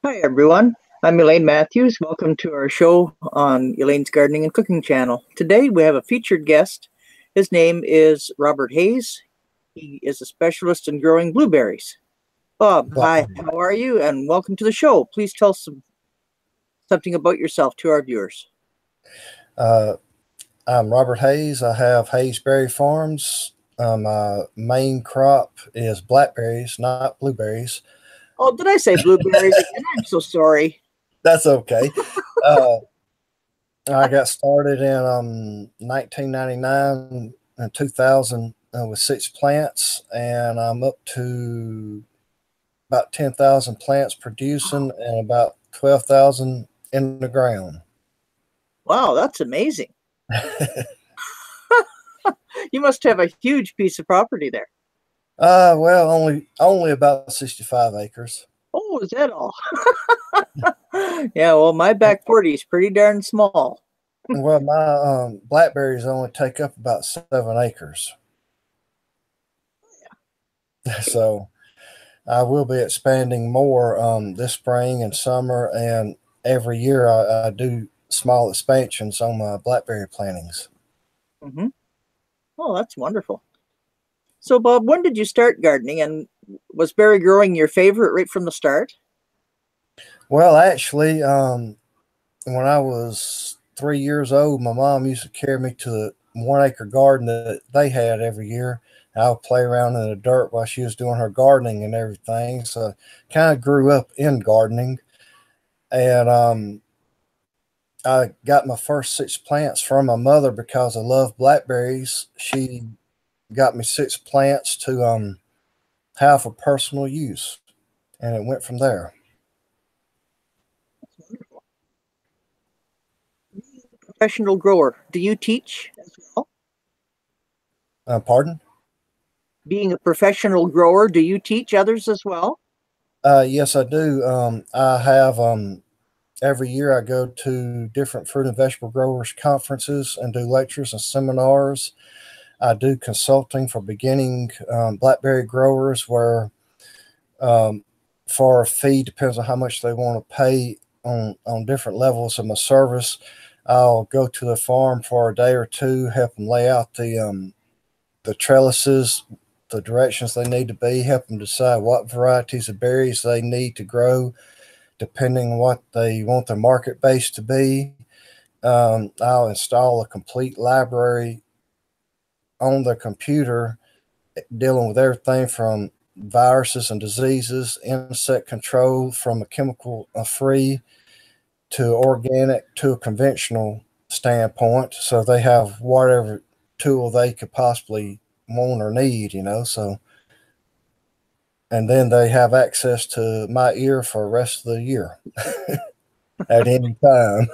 Hi, everyone. I'm Elaine Matthews. Welcome to our show on Elaine's Gardening and Cooking channel. Today we have a featured guest. His name is Robert Hayes. He is a specialist in growing blueberries. Bob, hi, Blackberry. how are you? And welcome to the show. Please tell something about yourself to our viewers. Uh, I'm Robert Hayes. I have Hayes Berry Farms. My main crop is blackberries, not blueberries. Oh, did I say blueberries again? I'm so sorry. That's okay. Uh, I got started in 1999 and 2000 with 6 plants, and I'm up to about 10,000 plants producing and about 12,000 in the ground. Wow, that's amazing. You must have a huge piece of property there. Well, only about 65 acres. Oh, is that all? Yeah, well, my back 40 is pretty darn small. Well, my blackberries only take up about 7 acres, so I will be expanding more this spring and summer, and every year I do small expansions on my blackberry plantings. Hmm. Oh, that's wonderful. So, Bob, when did you start gardening, and was berry growing your favorite right from the start? Well, actually, when I was 3 years old, my mom used to carry me to the 1 acre garden that they had every year. I would play around in the dirt while she was doing her gardening and everything. So, kind of grew up in gardening, and I got my first 6 plants from my mother because I love blackberries. She got me 6 plants to have for personal use, and it went from there. Professional grower. Do you teach as well? Pardon? Being a professional grower, do you teach others as well? Yes, I do. I have every year I go to different fruit and vegetable growers conferences and do lectures and seminars. I do consulting for beginning blackberry growers where um, for a fee depends on how much they want to pay on different levels of my service. I'll go to the farm for a day or two, help them lay out the trellises, the directions they need to be, help them decide what varieties of berries they need to grow, depending on what they want their market base to be. I'll install a complete library on the computer dealing with everything from viruses and diseases, insect control from a chemical free to organic to a conventional standpoint. So they have whatever tool they could possibly want or need. So, and then they have access to my ear for the rest of the year at any time.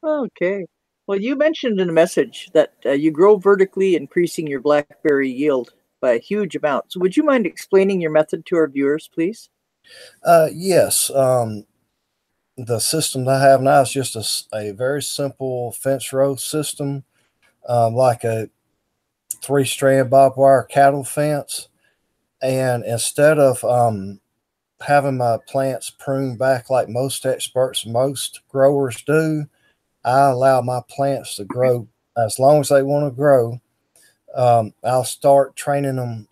Okay. Well, you mentioned in a message that you grow vertically, increasing your blackberry yield by a huge amount. So, would you mind explaining your method to our viewers, please? Yes. The system I have now is just a very simple fence row system, like a 3 strand barbed wire cattle fence. And instead of having my plants pruned back like most experts, most growers do, I allow my plants to grow as long as they want to grow. I'll start training them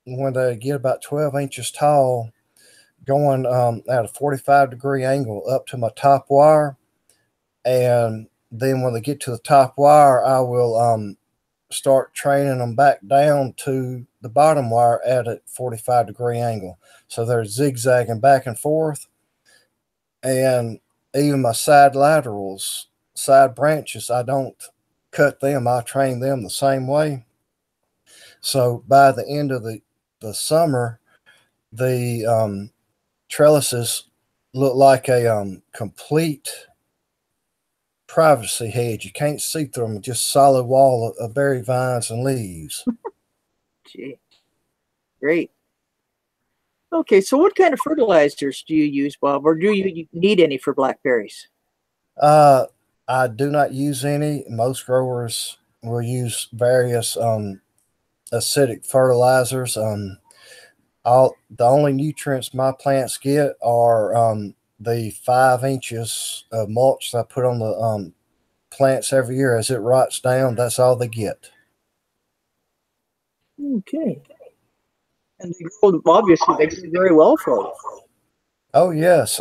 when they get about 12 inches tall, going at a 45-degree angle up to my top wire. And then when they get to the top wire, I will start training them back down to the bottom wire at a 45-degree angle. So they're zigzagging back and forth. And even my side laterals, side branches, I don't cut them. I train them the same way. So by the end of the summer, the trellises look like a complete privacy hedge. You can't see through them, just solid wall of berry vines and leaves. Gee, great. Okay, so what kind of fertilizers do you use, Bob, or do you need any for blackberries? Uh, I do not use any. Most growers will use various acidic fertilizers. The only nutrients my plants get are the 5 inches of mulch that I put on the plants every year. As it rots down, that's all they get. Okay. And they grow, obviously, they grow very well for you. Oh yes.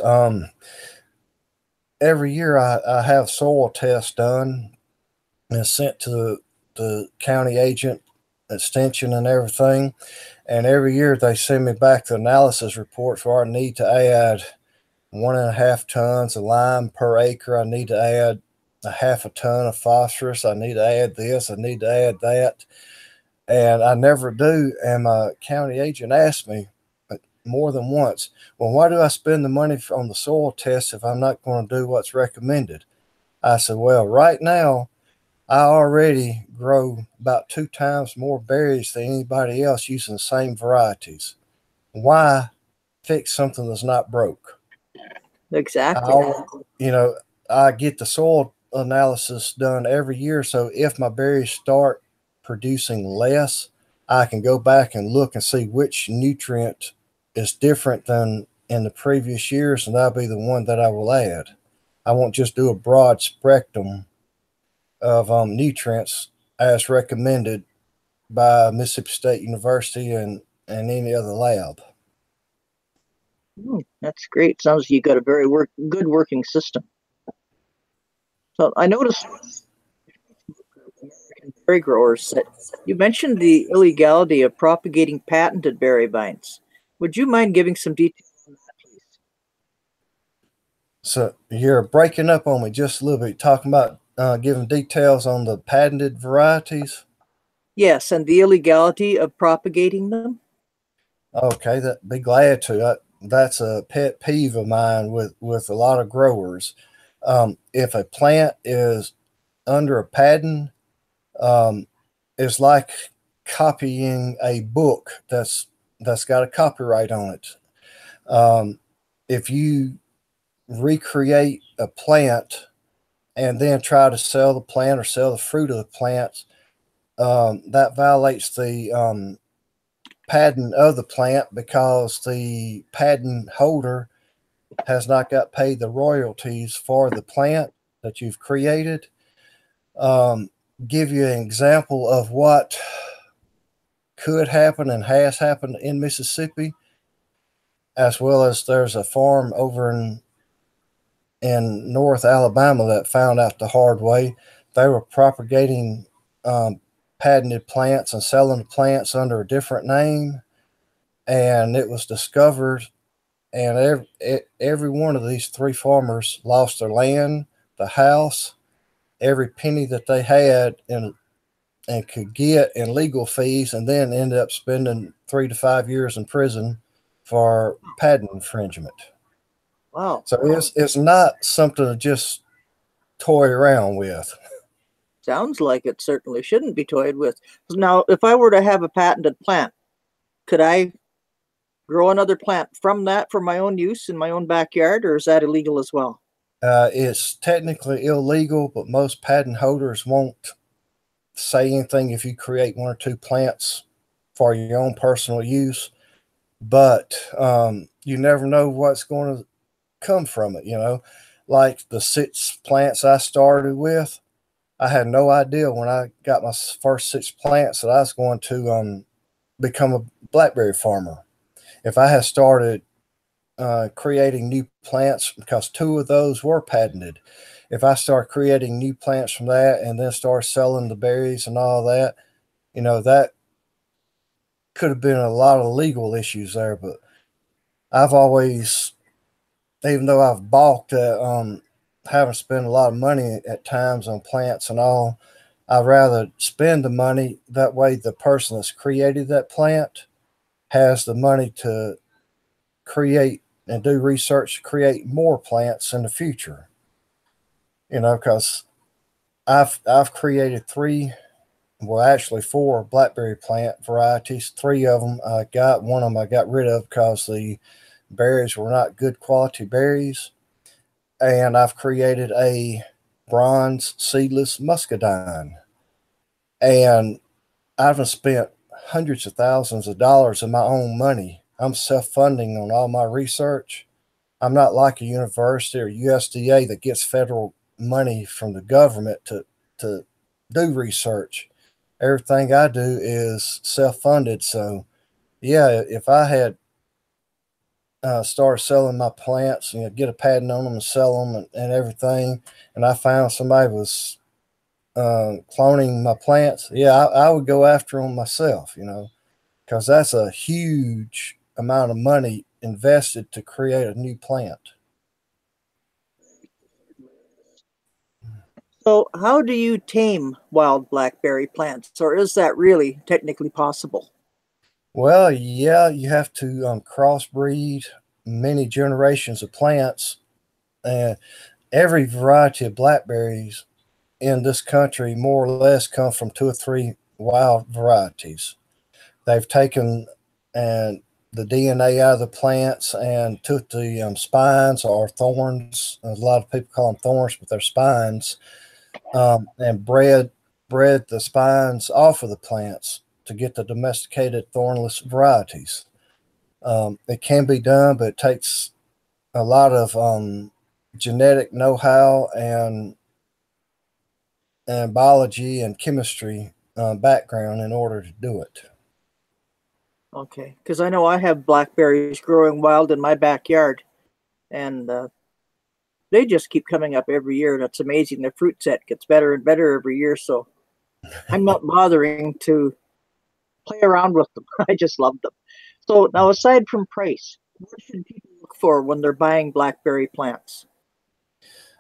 Every year I have soil tests done and sent to the county agent extension and everything. And every year they send me back the analysis reports where I need to add 1.5 tons of lime per acre. I need to add a half a ton of phosphorus. I need to add this. I need to add that. And I never do. And my county agent asked me more than once, well, why do I spend the money on the soil test if I'm not going to do what's recommended? I said, well, right now, I already grow about 2 times more berries than anybody else using the same varieties. Why fix something that's not broke? Exactly. I, you know, I get the soil analysis done every year. So if my berries start producing less, I can go back and look and see which nutrient is different than in the previous years, and that'll be the one that I will add. I won't just do a broad spectrum of nutrients as recommended by Mississippi State University and any other lab. That's great. Sounds like you got a very good working system. So I noticed American berry growers that you mentioned the illegality of propagating patented berry vines. Would you mind giving some details on that, please? So you're breaking up on me just a little bit, talking about giving details on the patented varieties. Yes, and the illegality of propagating them. Okay, that be glad to. That's a pet peeve of mine with a lot of growers. If a plant is under a patent, um, it's like copying a book that's got a copyright on it. Um, if you recreate a plant and then try to sell the plant or sell the fruit of the plant, that violates the patent of the plant because the patent holder has not got paid the royalties for the plant that you've created. Um, give you an example of what could happen and has happened in Mississippi, as well as there's a farm over in North Alabama that found out the hard way. They were propagating patented plants and selling the plants under a different name, and it was discovered. And every one of these three farmers lost their land, the house, every penny that they had, and could get in legal fees, and then ended up spending 3 to 5 years in prison for patent infringement. Wow. So it's not something to just toy around with. Sounds like it certainly shouldn't be toyed with. Now, if I were to have a patented plant, could I grow another plant from that for my own use in my own backyard, or is that illegal as well? It's technically illegal, but most patent holders won't say anything if you create one or two plants for your own personal use. But you never know what's going to come from it. Like the 6 plants I started with, I had no idea when I got my first 6 plants that I was going to become a blackberry farmer. If I had started creating new plants, because 2 of those were patented, if I start creating new plants from that and then start selling the berries and all that, that could have been a lot of legal issues there. But I've always, even though I've balked at having to spend a lot of money at times on plants and all, I'd rather spend the money. That way the person that's created that plant has the money to create and do research to create more plants in the future. Because I've created 3, well, actually 4 blackberry plant varieties. 3 of them I got. One of them I got rid of because the berries were not good quality berries. And I've created a bronze seedless muscadine. And I've spent hundreds of thousands of dollars of my own money I'm self-funding on all my research. I'm not like a university or USDA that gets federal money from the government to do research. Everything I do is self-funded. So yeah, if I had started selling my plants, get a patent on them and sell them and everything, and I found somebody was cloning my plants, yeah, I would go after them myself, because that's a huge amount of money invested to create a new plant. So, how do you tame wild blackberry plants, or is that really technically possible? Well, yeah, you have to crossbreed many generations of plants, and every variety of blackberries in this country more or less come from two or three wild varieties. They've taken and the DNA out of the plants and took the spines or thorns. A lot of people call them thorns, but they're spines, and bred the spines off of the plants to get the domesticated thornless varieties. It can be done, but it takes a lot of genetic know-how and biology and chemistry background in order to do it. Okay, because I know I have blackberries growing wild in my backyard, and they just keep coming up every year. And it's amazing. The fruit set gets better and better every year. So I'm not bothering to play around with them. I just love them. So now, aside from price, what should people look for when they're buying blackberry plants?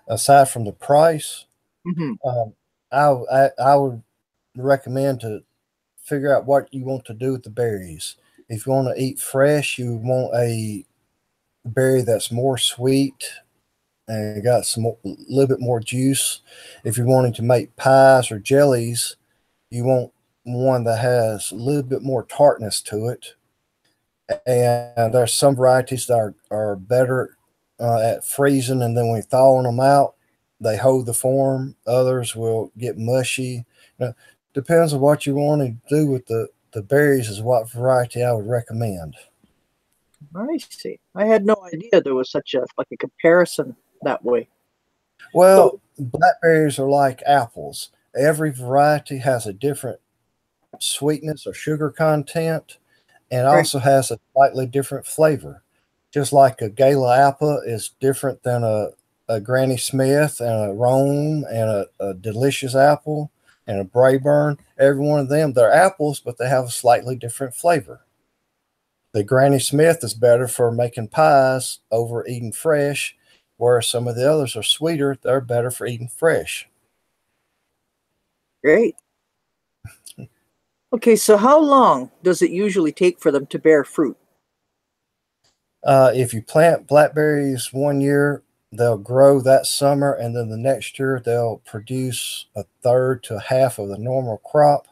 Aside from the price, Hmm. um, I would recommend to figure out what you want to do with the berries. If you want to eat fresh, you want a berry that's more sweet and got a little bit more juice. If you're wanting to make pies or jellies, you want one that has a little bit more tartness to it. And there's some varieties that are better at freezing, and then when you thawing them out, they hold the form. Others will get mushy. Depends on what you want to do with the berries is what variety I would recommend. I see. I had no idea there was such a like a comparison that way. Well, So, blackberries are like apples. Every variety has a different sweetness or sugar content and right. also has a slightly different flavor. Just like a Gala apple is different than a Granny Smith and a Rome and a delicious apple and a Brayburn. Every one of them, they're apples, but they have a slightly different flavor. The Granny Smith is better for making pies over eating fresh, whereas some of the others are sweeter. They're better for eating fresh. Great. Okay, so how long does it usually take for them to bear fruit? If you plant blackberries one year, they'll grow that summer, and then the next year they'll produce a third to a half of the normal crop.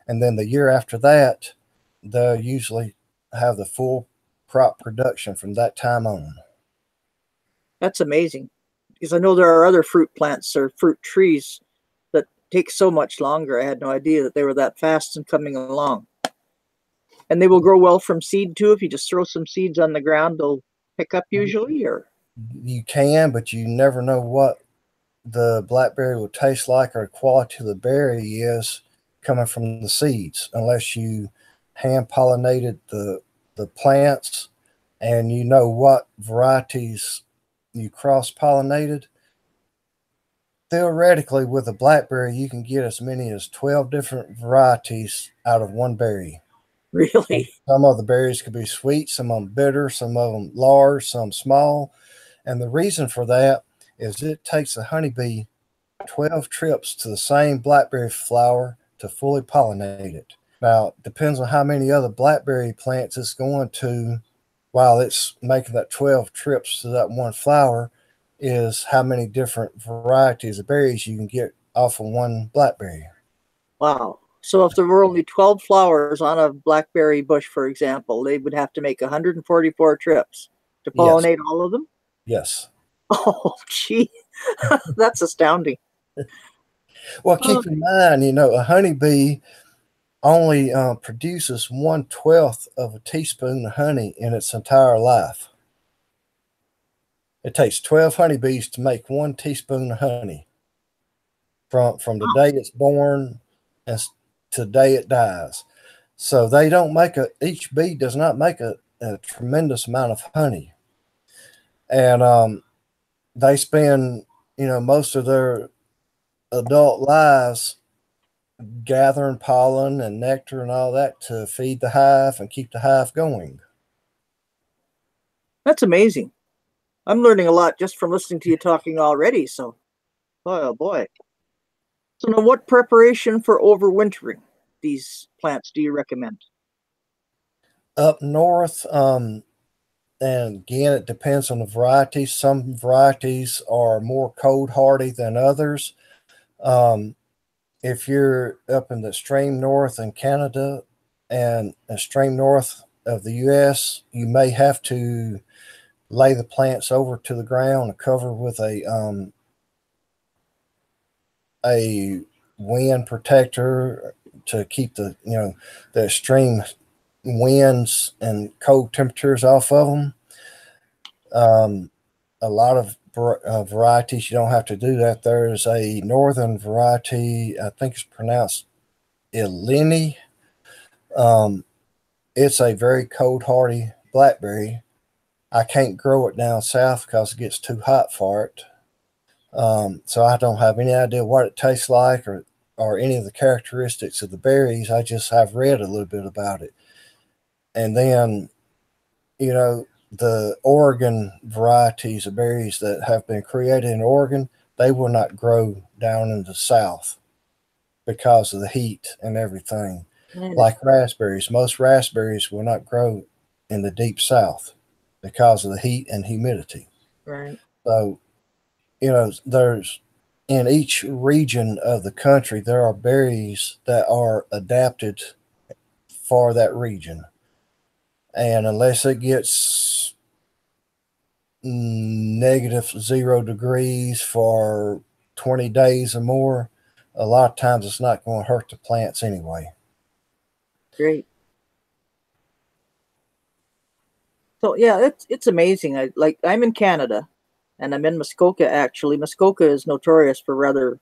And then the year after that, they'll usually have the full crop production from that time on. That's amazing. Because I know there are other fruit plants or fruit trees that take so much longer. I had no idea that they were that fast in coming along. And they will grow well from seed too. If you just throw some seeds on the ground, they'll pick up usually, or You can, but you never know what the blackberry will taste like or the quality of the berry is coming from the seeds, unless you hand pollinated the plants and you know what varieties you cross pollinated. Theoretically, with a blackberry, you can get as many as 12 different varieties out of one berry. And really? some of the berries could be sweet, some of them bitter, some of them large, some small. And the reason for that is it takes a honeybee 12 trips to the same blackberry flower to fully pollinate it. Now, it depends on how many other blackberry plants it's going to while it's making that 12 trips to that one flower, is how many different varieties of berries you can get off of one blackberry. Wow. So if there were only 12 flowers on a blackberry bush, for example, they would have to make 144 trips to Yes, pollinate all of them? yes. Oh, gee. That's astounding. Well, Oh, keep in mind, a honeybee only produces 1/12 of a teaspoon of honey in its entire life. It takes 12 honeybees to make 1 teaspoon of honey from the day it's born and to the day it dies. So they don't make each bee does not make a tremendous amount of honey. And they spend, most of their adult lives gathering pollen and nectar and all that to feed the hive and keep the hive going. That's amazing. I'm learning a lot just from listening to you talking already. So, boy, oh boy. So now what preparation for overwintering these plants do you recommend? Up north, and again, it depends on the variety. Some varieties are more cold hardy than others. Um, if you're up in the extreme north in Canada and extreme north of the U.S., you may have to lay the plants over to the ground and cover with a wind protector to keep the extreme winds and cold temperatures off of them. A lot of varieties you don't have to do that. There's a northern variety, I think it's pronounced ELAINE'S. It's a very cold hardy blackberry. I can't grow it down south because it gets too hot for it. So I don't have any idea what it tastes like or any of the characteristics of the berries. I just have read a little bit about it. And then, the Oregon varieties of berries that have been created in Oregon, they will not grow down in the south because of the heat and everything. Like raspberries, most raspberries will not grow in the deep south because of the heat and humidity. Right. So, there's in each region of the country, there are berries that are adapted for that region. And unless it gets -0 degrees for 20 days or more, a lot of times it's not going to hurt the plants anyway. Great. So yeah, it's amazing. I'm in Canada, and I'm in Muskoka actually. Muskoka is notorious for rather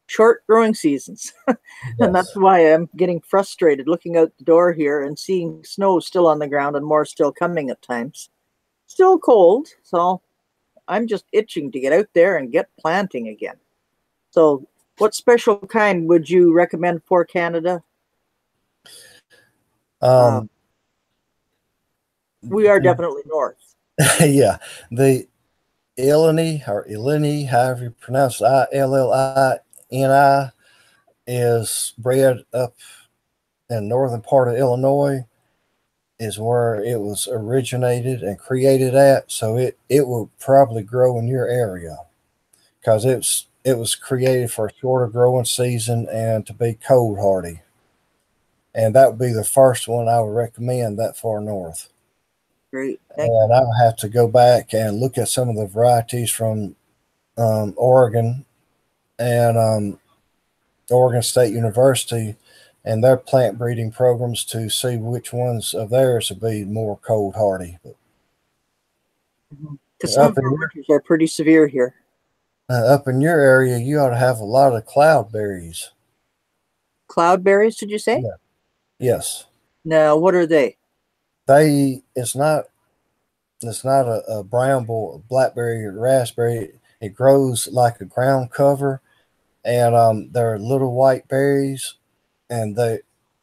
short growing seasons. And that's Yes. why I'm getting frustrated looking out the door here and seeing snow still on the ground and more still coming at times. Still cold, so I'm just itching to get out there and get planting again. So, what special kind would you recommend for Canada? Uh, Um, we are definitely north. yeah. The ELAINE, however you pronounce it, ILLINI, is bred up in northern part of Illinois, is where it was originated and created at. So it will probably grow in your area because it was created for a shorter growing season and to be cold hardy. And that would be the first one I would recommend that far north. Great. Thank And I would have to go back and look at some of the varieties from Oregon and Oregon State University and their plant breeding programs to see which ones of theirs would be more cold hardy. you. Because some of our winters are pretty severe here. Up in your area, you ought to have a lot of cloudberries. Cloudberries, did you say? Yeah. Yes. Now, what are they? It's not a bramble, blackberry, or raspberry. It grows like a ground cover, and they're little white berries, and they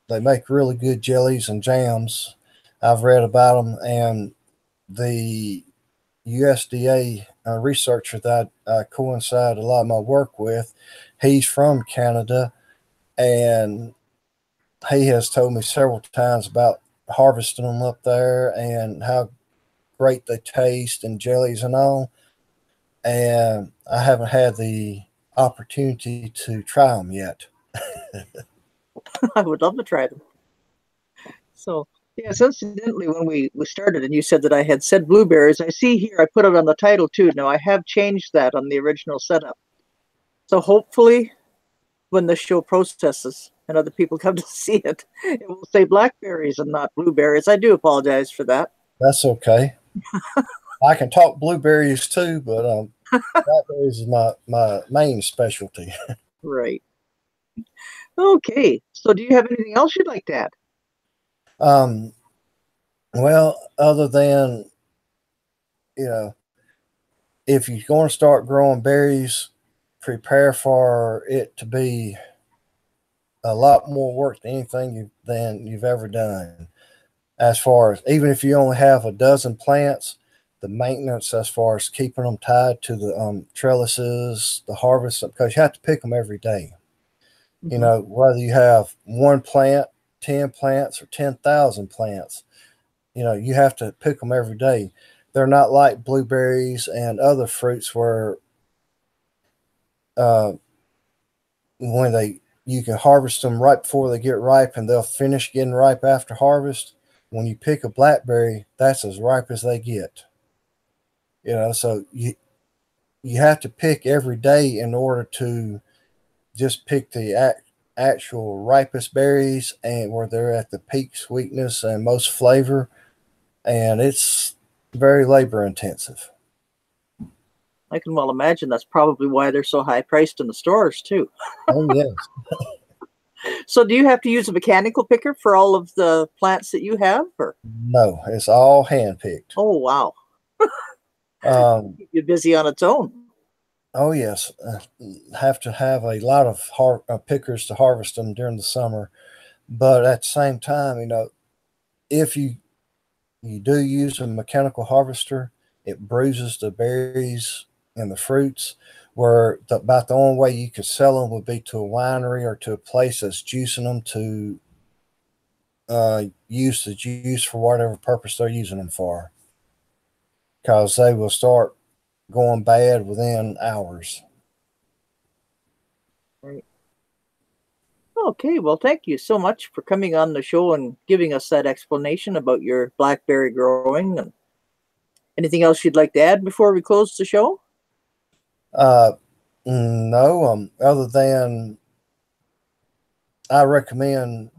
make really good jellies and jams. I've read about them, and the USDA researcher that I coincide a lot of my work with, he's from Canada, and he has told me several times about harvesting them up there and how great they taste and jellies and all. And I haven't had the opportunity to try them yet. I would love to try them. So, yes, incidentally, when we started and you said that I had said blueberries, I see here I put it on the title too. Now, I have changed that on the original setup. So, hopefully, when the show processes and other people come to see it, it will say blackberries and not blueberries. I do apologize for that. That's okay. I can talk blueberries too, but blackberries is my main specialty. Right. Okay. So do you have anything else you'd like to add? Um, well, other than, you know, if you're going to start growing berries, prepare for it to be a lot more work than you've ever done. As far as, even if you only have a dozen plants, the maintenance as far as keeping them tied to the trellises, the harvest, because you have to pick them every day. You know, whether you have one plant, 10 plants, or 10,000 plants, you know, you have to pick them every day. They're not like blueberries and other fruits where uh, when you can harvest them right before they get ripe and they'll finish getting ripe after harvest. When you pick a blackberry, that's as ripe as they get. You know, so you have to pick every day in order to just pick the actual ripest berries and where they're at the peak sweetness and most flavor, and it's very labor intensive. I can well imagine that's probably why they're so high priced in the stores too. Oh yes. So do you have to use a mechanical picker for all of the plants that you have? Or? No, it's all hand picked. Oh, wow. Um, You're busy on its own. oh yes, have to have a lot of pickers to harvest them during the summer, but at the same time, you know, if you do use a mechanical harvester, it bruises the berries and the fruits. Where about the only way you could sell them would be to a winery or to a place that's juicing them to use the juice for whatever purpose they're using them for, because they will start going bad within hours. Right. Okay, well, thank you so much for coming on the show and giving us that explanation about your blackberry growing. And anything else you'd like to add before we close the show? No, other than I recommend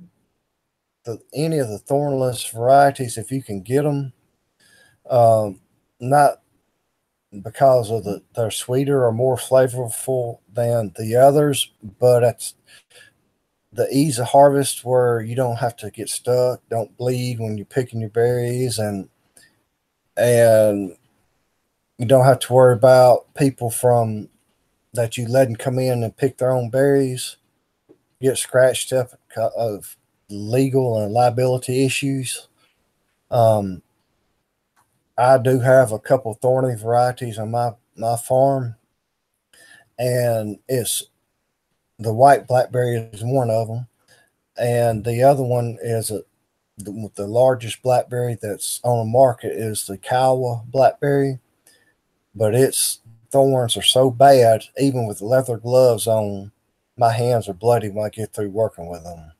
any of the thornless varieties if you can get them. Not because of they're sweeter or more flavorful than the others, but it's the ease of harvest where you don't have to get stuck, don't bleed when you're picking your berries, and you don't have to worry about people from that you let them come in and pick their own berries, get scratched up of legal and liability issues. I do have a couple thorny varieties on my farm, and it's the white blackberry is one of them, and the other one is the largest blackberry that's on the market is the Kiowa blackberry, but its thorns are so bad, even with leather gloves on, my hands are bloody when I get through working with them.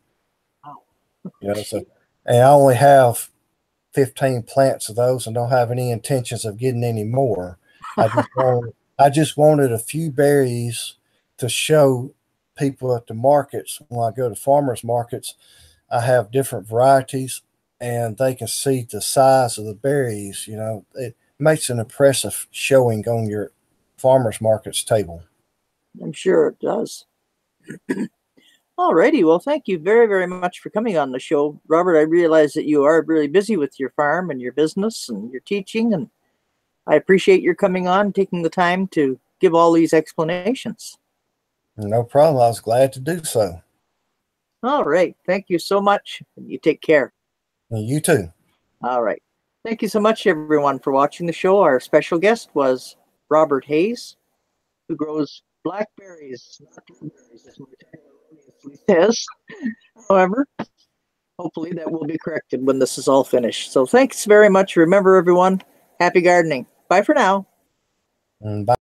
Wow. You know, so, and I only have 15 plants of those and don't have any intentions of getting any more. I just wanted a few berries to show people at the markets. When I go to farmers markets, I have different varieties and they can see the size of the berries. You know, it makes an impressive showing on your farmers markets table. I'm sure it does. All righty. Well, thank you very, very much for coming on the show. Robert, I realize that you are really busy with your farm and your business and your teaching, and I appreciate your coming on, taking the time to give all these explanations. No problem. I was glad to do so. All right. Thank you so much. And you take care. And you too. All right. Thank you so much, everyone, for watching the show. Our special guest was Robert HAYS, who grows blackberries, not blueberries, as my title obviously says. However, hopefully that will be corrected when this is all finished. So thanks very much. Remember, everyone, happy gardening. Bye for now. And bye.